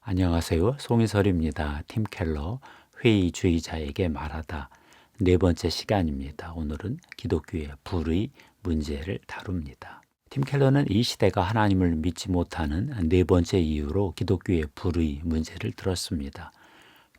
안녕하세요. 송희설입니다. 팀 켈러 회의주의자에게 말하다 네 번째 시간입니다. 오늘은 기독교의 불의 문제를 다룹니다. 팀 켈러는 이 시대가 하나님을 믿지 못하는 네 번째 이유로 기독교의 불의 문제를 들었습니다.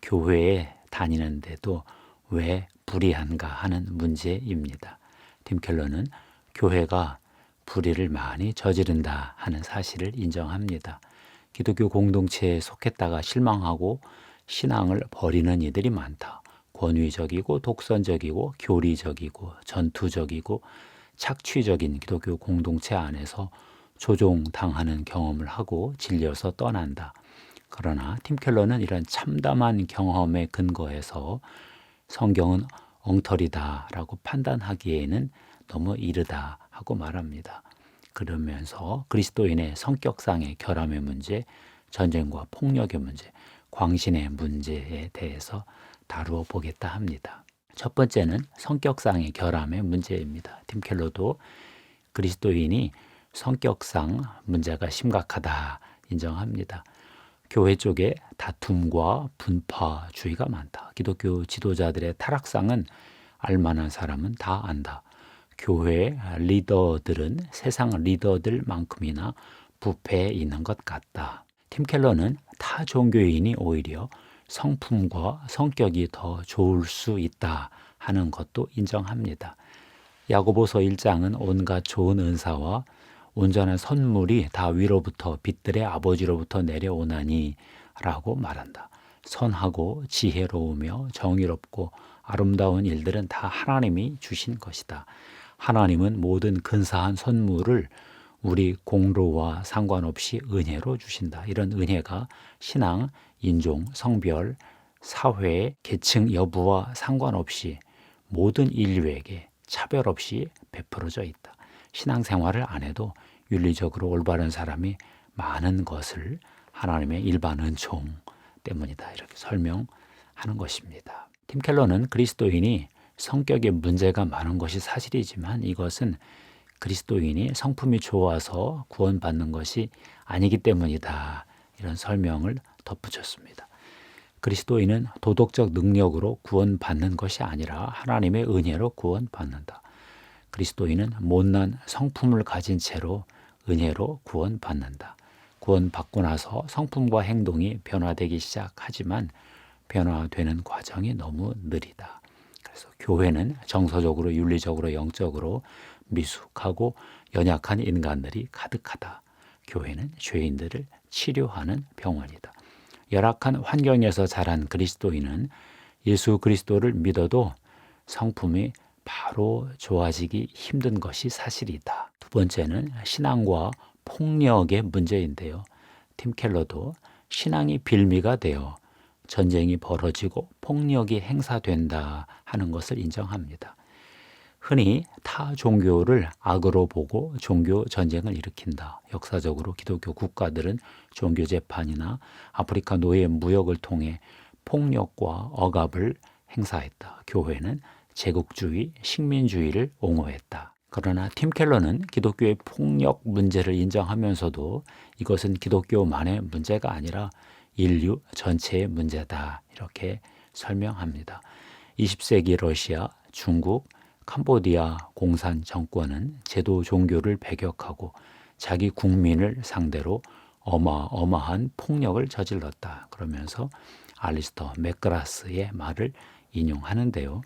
교회에 다니는데도 왜 불의한가 하는 문제입니다. 팀 켈러는 교회가 불의를 많이 저지른다 하는 사실을 인정합니다. 기독교 공동체에 속했다가 실망하고 신앙을 버리는 이들이 많다. 권위적이고 독선적이고 교리적이고 전투적이고 착취적인 기독교 공동체 안에서 조종당하는 경험을 하고 질려서 떠난다. 그러나 팀 켈러는 이런 참담한 경험에 근거해서 성경은 엉터리다라고 판단하기에는 너무 이르다 하고 말합니다. 그러면서 그리스도인의 성격상의 결함의 문제, 전쟁과 폭력의 문제, 광신의 문제에 대해서 다루어 보겠다 합니다. 첫 번째는 성격상의 결함의 문제입니다. 팀 켈러도 그리스도인이 성격상 문제가 심각하다 인정합니다. 교회 쪽에 다툼과 분파주의가 많다. 기독교 지도자들의 타락상은 알만한 사람은 다 안다. 교회 리더들은 세상 리더들만큼이나 부패해 있는 것 같다. 팀 켈러는 타 종교인이 오히려 성품과 성격이 더 좋을 수 있다 하는 것도 인정합니다. 야고보서 1장은 온갖 좋은 은사와 온전한 선물이 다 위로부터 빛들의 아버지로부터 내려오나니 라고 말한다. 선하고 지혜로우며 정의롭고 아름다운 일들은 다 하나님이 주신 것이다. 하나님은 모든 근사한 선물을 우리 공로와 상관없이 은혜로 주신다. 이런 은혜가 신앙, 인종, 성별, 사회, 계층 여부와 상관없이 모든 인류에게 차별 없이 베풀어져 있다. 신앙생활을 안 해도 윤리적으로 올바른 사람이 많은 것을 하나님의 일반 은총 때문이다. 이렇게 설명하는 것입니다. 팀 켈러는 그리스도인이 성격에 문제가 많은 것이 사실이지만 이것은 그리스도인이 성품이 좋아서 구원받는 것이 아니기 때문이다. 이런 설명을 덧붙였습니다. 그리스도인은 도덕적 능력으로 구원받는 것이 아니라 하나님의 은혜로 구원받는다. 그리스도인은 못난 성품을 가진 채로 은혜로 구원받는다. 구원받고 나서 성품과 행동이 변화되기 시작하지만 변화되는 과정이 너무 느리다. 그래서 교회는 정서적으로, 윤리적으로, 영적으로 미숙하고 연약한 인간들이 가득하다. 교회는 죄인들을 치료하는 병원이다. 열악한 환경에서 자란 그리스도인은 예수 그리스도를 믿어도 성품이 바로 좋아지기 힘든 것이 사실이다. 두 번째는 신앙과 폭력의 문제인데요. 팀 켈러도 신앙이 빌미가 되어 전쟁이 벌어지고 폭력이 행사된다 하는 것을 인정합니다. 흔히 타 종교를 악으로 보고 종교 전쟁을 일으킨다. 역사적으로 기독교 국가들은 종교 재판이나 아프리카 노예 무역을 통해 폭력과 억압을 행사했다. 교회는 제국주의, 식민주의를 옹호했다. 그러나 팀 켈러는 기독교의 폭력 문제를 인정하면서도 이것은 기독교만의 문제가 아니라 인류 전체의 문제다. 이렇게 설명합니다. 20세기 러시아, 중국, 캄보디아 공산 정권은 제도 종교를 배격하고 자기 국민을 상대로 어마어마한 폭력을 저질렀다. 그러면서 알리스터 맥그라스의 말을 인용하는데요.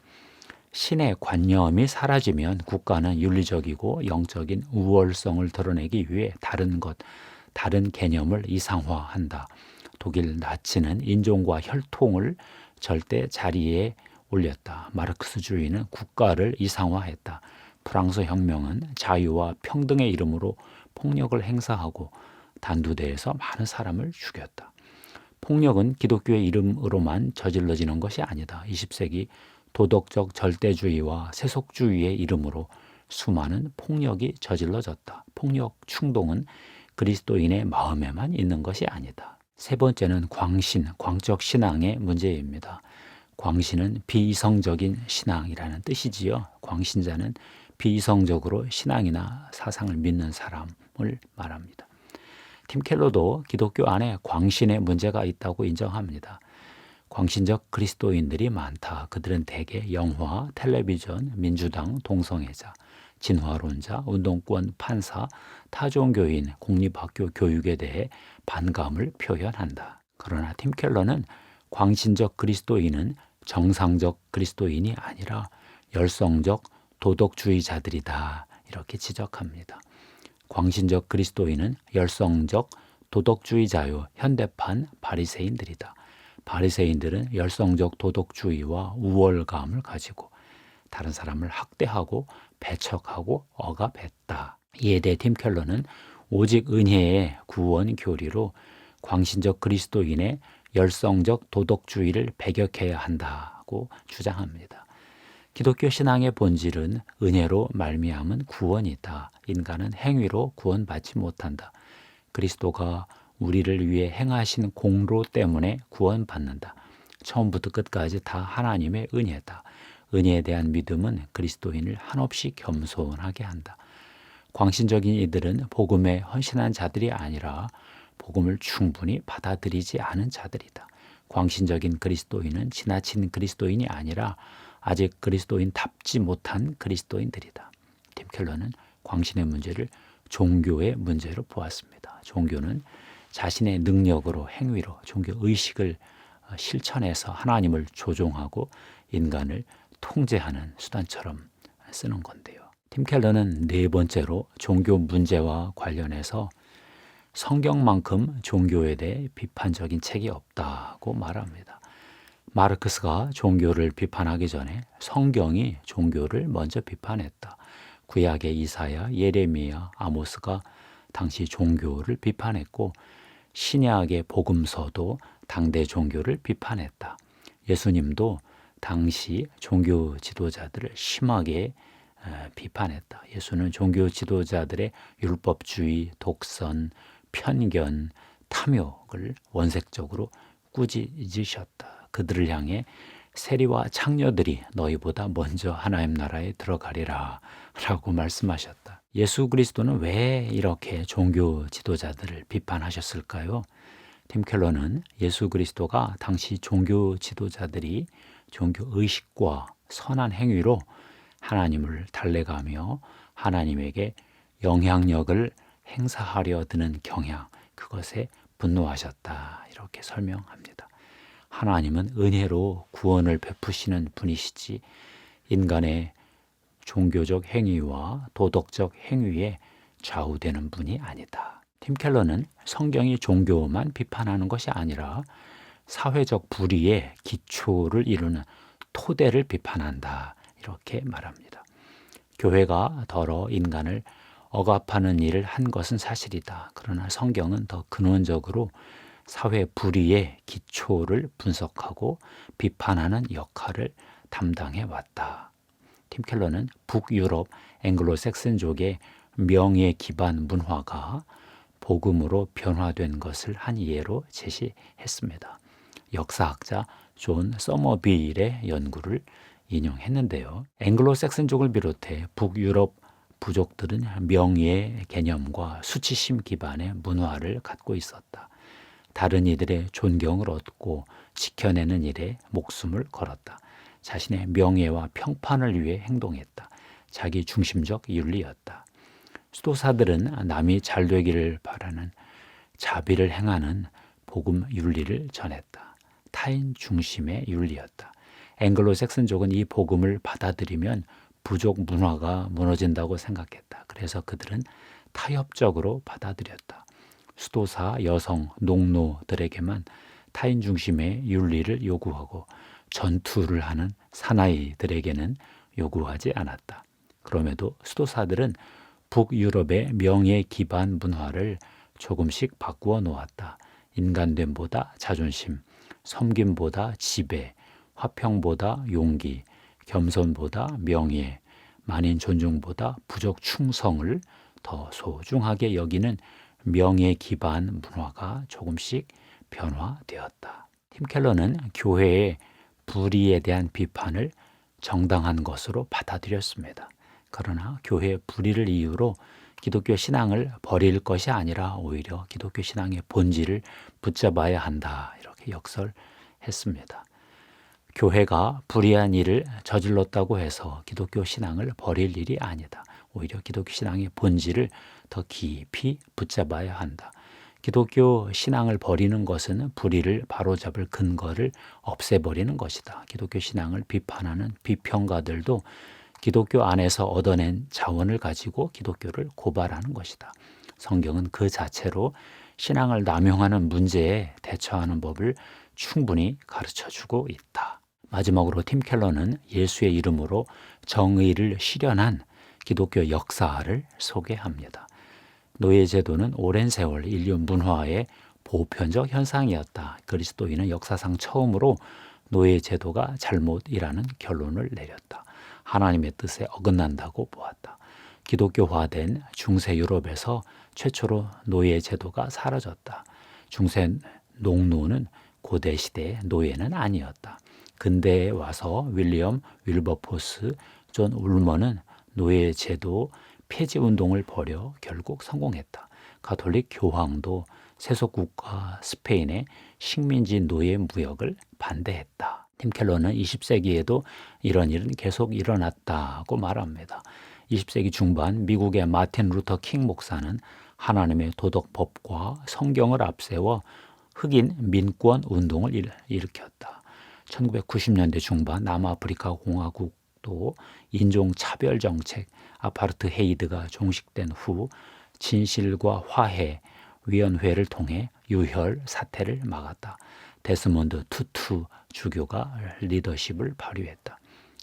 신의 관념이 사라지면 국가는 윤리적이고 영적인 우월성을 드러내기 위해 다른 개념을 이상화한다. 독일 나치는 인종과 혈통을 절대 자리에 올렸다. 마르크스주의는 국가를 이상화했다. 프랑스 혁명은 자유와 평등의 이름으로 폭력을 행사하고 단두대에서 많은 사람을 죽였다. 폭력은 기독교의 이름으로만 저질러지는 것이 아니다. 20세기 도덕적 절대주의와 세속주의의 이름으로 수많은 폭력이 저질러졌다. 폭력 충동은 그리스도인의 마음에만 있는 것이 아니다. 세 번째는 광적 신앙의 문제입니다. 광신은 비이성적인 신앙이라는 뜻이지요. 광신자는 비이성적으로 신앙이나 사상을 믿는 사람을 말합니다. 팀 켈러도 기독교 안에 광신의 문제가 있다고 인정합니다. 광신적 그리스도인들이 많다. 그들은 대개 영화, 텔레비전, 민주당, 동성애자, 진화론자, 운동권 판사, 타종교인, 공립학교 교육에 대해 반감을 표현한다. 그러나 팀 켈러는 광신적 그리스도인은 정상적 그리스도인이 아니라 열성적 도덕주의자들이다. 이렇게 지적합니다. 광신적 그리스도인은 열성적 도덕주의자요 현대판 바리새인들이다. 바리새인들은 열성적 도덕주의와 우월감을 가지고 다른 사람을 학대하고 배척하고 억압했다. 이에 대해 팀 켈러는 오직 은혜의 구원 교리로 광신적 그리스도인의 열성적 도덕주의를 배격해야 한다고 주장합니다. 기독교 신앙의 본질은 은혜로 말미암은 구원이다. 인간은 행위로 구원받지 못한다. 그리스도가 우리를 위해 행하신 공로 때문에 구원받는다. 처음부터 끝까지 다 하나님의 은혜다. 은혜에 대한 믿음은 그리스도인을 한없이 겸손하게 한다. 광신적인 이들은 복음에 헌신한 자들이 아니라 복음을 충분히 받아들이지 않은 자들이다. 광신적인 그리스도인은 지나친 그리스도인이 아니라 아직 그리스도인답지 못한 그리스도인들이다. 팀 켈러는 광신의 문제를 종교의 문제로 보았습니다. 종교는 자신의 능력으로 행위로 종교 의식을 실천해서 하나님을 조종하고 인간을 통제하는 수단처럼 쓰는 건데요. 팀 켈러는 네 번째로 종교 문제와 관련해서 성경만큼 종교에 대해 비판적인 책이 없다고 말합니다. 마르크스가 종교를 비판하기 전에 성경이 종교를 먼저 비판했다. 구약의 이사야, 예레미야, 아모스가 당시 종교를 비판했고 신약의 복음서도 당대 종교를 비판했다. 예수님도 당시 종교 지도자들을 심하게 비판했다. 예수는 종교 지도자들의 율법주의, 독선, 편견, 탐욕을 원색적으로 꾸짖으셨다. 그들을 향해 세리와 창녀들이 너희보다 먼저 하나님 나라에 들어가리라 라고 말씀하셨다. 예수 그리스도는 왜 이렇게 종교 지도자들을 비판하셨을까요? 팀 켈러는 예수 그리스도가 당시 종교 지도자들이 종교 의식과 선한 행위로 하나님을 달래가며 하나님에게 영향력을 행사하려 드는 경향, 그것에 분노하셨다. 이렇게 설명합니다. 하나님은 은혜로 구원을 베푸시는 분이시지 인간의 종교적 행위와 도덕적 행위에 좌우되는 분이 아니다. 팀 켈러는 성경이 종교만 비판하는 것이 아니라 사회적 불의의 기초를 이루는 토대를 비판한다. 이렇게 말합니다. 교회가 더러 인간을 억압하는 일을 한 것은 사실이다. 그러나 성경은 더 근원적으로 사회 불의의 기초를 분석하고 비판하는 역할을 담당해 왔다. 팀 켈러는 북유럽 앵글로색슨족의 명예 기반 문화가 복음으로 변화된 것을 한 예로 제시했습니다. 역사학자 존 서머빌의 연구를 인용했는데요. 앵글로색슨족을 비롯해 북유럽 부족들은 명예의 개념과 수치심 기반의 문화를 갖고 있었다. 다른 이들의 존경을 얻고 지켜내는 일에 목숨을 걸었다. 자신의 명예와 평판을 위해 행동했다. 자기 중심적 윤리였다. 수도사들은 남이 잘 되기를 바라는 자비를 행하는 복음 윤리를 전했다. 타인 중심의 윤리였다. 앵글로색슨족은 이 복음을 받아들이면 부족 문화가 무너진다고 생각했다. 그래서 그들은 타협적으로 받아들였다. 수도사, 여성, 농노들에게만 타인 중심의 윤리를 요구하고 전투를 하는 사나이들에게는 요구하지 않았다. 그럼에도 수도사들은 북유럽의 명예 기반 문화를 조금씩 바꾸어 놓았다. 인간됨보다 자존심, 섬김보다 지배, 화평보다 용기, 겸손보다 명예, 만인 존중보다 부족 충성을 더 소중하게 여기는 명예 기반 문화가 조금씩 변화되었다. 팀 켈러는 교회의 불의에 대한 비판을 정당한 것으로 받아들였습니다. 그러나 교회의 불의를 이유로 기독교 신앙을 버릴 것이 아니라 오히려 기독교 신앙의 본질을 붙잡아야 한다. 이렇게 역설했습니다. 교회가 불의한 일을 저질렀다고 해서 기독교 신앙을 버릴 일이 아니다. 오히려 기독교 신앙의 본질을 더 깊이 붙잡아야 한다. 기독교 신앙을 버리는 것은 불의를 바로잡을 근거를 없애버리는 것이다. 기독교 신앙을 비판하는 비평가들도 기독교 안에서 얻어낸 자원을 가지고 기독교를 고발하는 것이다. 성경은 그 자체로 신앙을 남용하는 문제에 대처하는 법을 충분히 가르쳐주고 있다. 마지막으로 팀 켈러는 예수의 이름으로 정의를 실현한 기독교 역사를 소개합니다. 노예제도는 오랜 세월 인류 문화의 보편적 현상이었다. 그리스도인은 역사상 처음으로 노예제도가 잘못이라는 결론을 내렸다. 하나님의 뜻에 어긋난다고 보았다. 기독교화된 중세 유럽에서 최초로 노예제도가 사라졌다. 중세 농노는 고대 시대의 노예는 아니었다. 근대에 와서 윌리엄 윌버포스, 존 울머는 노예제도 폐지 운동을 벌여 결국 성공했다. 가톨릭 교황도 세속국가 스페인의 식민지 노예 무역을 반대했다. 팀 켈러는 20세기에도 이런 일은 계속 일어났다고 말합니다. 20세기 중반 미국의 마틴 루터 킹 목사는 하나님의 도덕법과 성경을 앞세워 흑인 민권 운동을 일으켰다. 1990년대 중반 남아프리카 공화국도 인종차별 정책 아파르트헤이드가 종식된 후 진실과 화해 위원회를 통해 유혈 사태를 막았다. 데스몬드 투투 주교가 리더십을 발휘했다.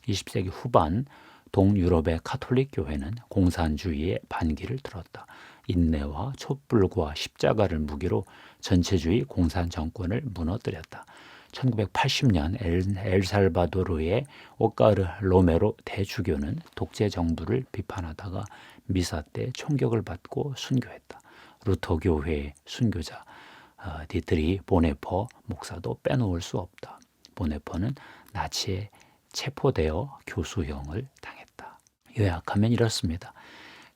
20세기 후반 동유럽의 카톨릭 교회는 공산주의의 반기를 들었다. 인내와 촛불과 십자가를 무기로 전체주의 공산 정권을 무너뜨렸다. 1980년 엘살바도르의 오카르 로메로 대주교는 독재 정부를 비판하다가 미사 때 총격을 받고 순교했다. 루터 교회의 순교자 디트리 보네퍼 목사도 빼놓을 수 없다. 보네퍼는 나치에 체포되어 교수형을 당했다. 요약하면 이렇습니다.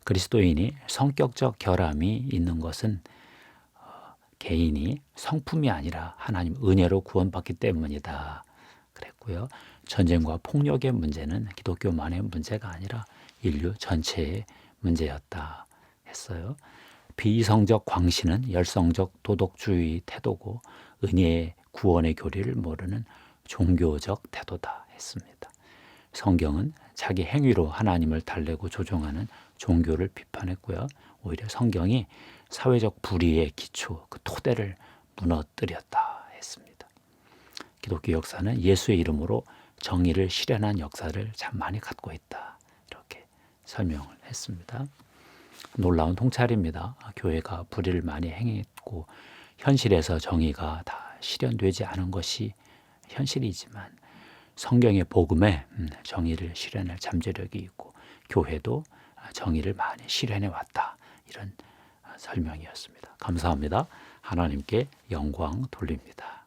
그리스도인이 성격적 결함이 있는 것은 개인이 성품이 아니라 하나님 은혜로 구원받기 때문이다 그랬고요. 전쟁과 폭력의 문제는 기독교만의 문제가 아니라 인류 전체의 문제였다 했어요. 비이성적 광신은 열성적 도덕주의 태도고 은혜의 구원의 교리를 모르는 종교적 태도다 했습니다. 성경은 자기 행위로 하나님을 달래고 조종하는 종교를 비판했고요. 오히려 성경이 사회적 불의의 기초, 그 토대를 무너뜨렸다 했습니다. 기독교 역사는 예수의 이름으로 정의를 실현한 역사를 참 많이 갖고 있다. 이렇게 설명을 했습니다. 놀라운 통찰입니다. 교회가 불의를 많이 행했고 현실에서 정의가 다 실현되지 않은 것이 현실이지만 성경의 복음에 정의를 실현할 잠재력이 있고 교회도 정의를 많이 실현해 왔다. 이런 설명이었습니다. 감사합니다. 하나님께 영광 돌립니다.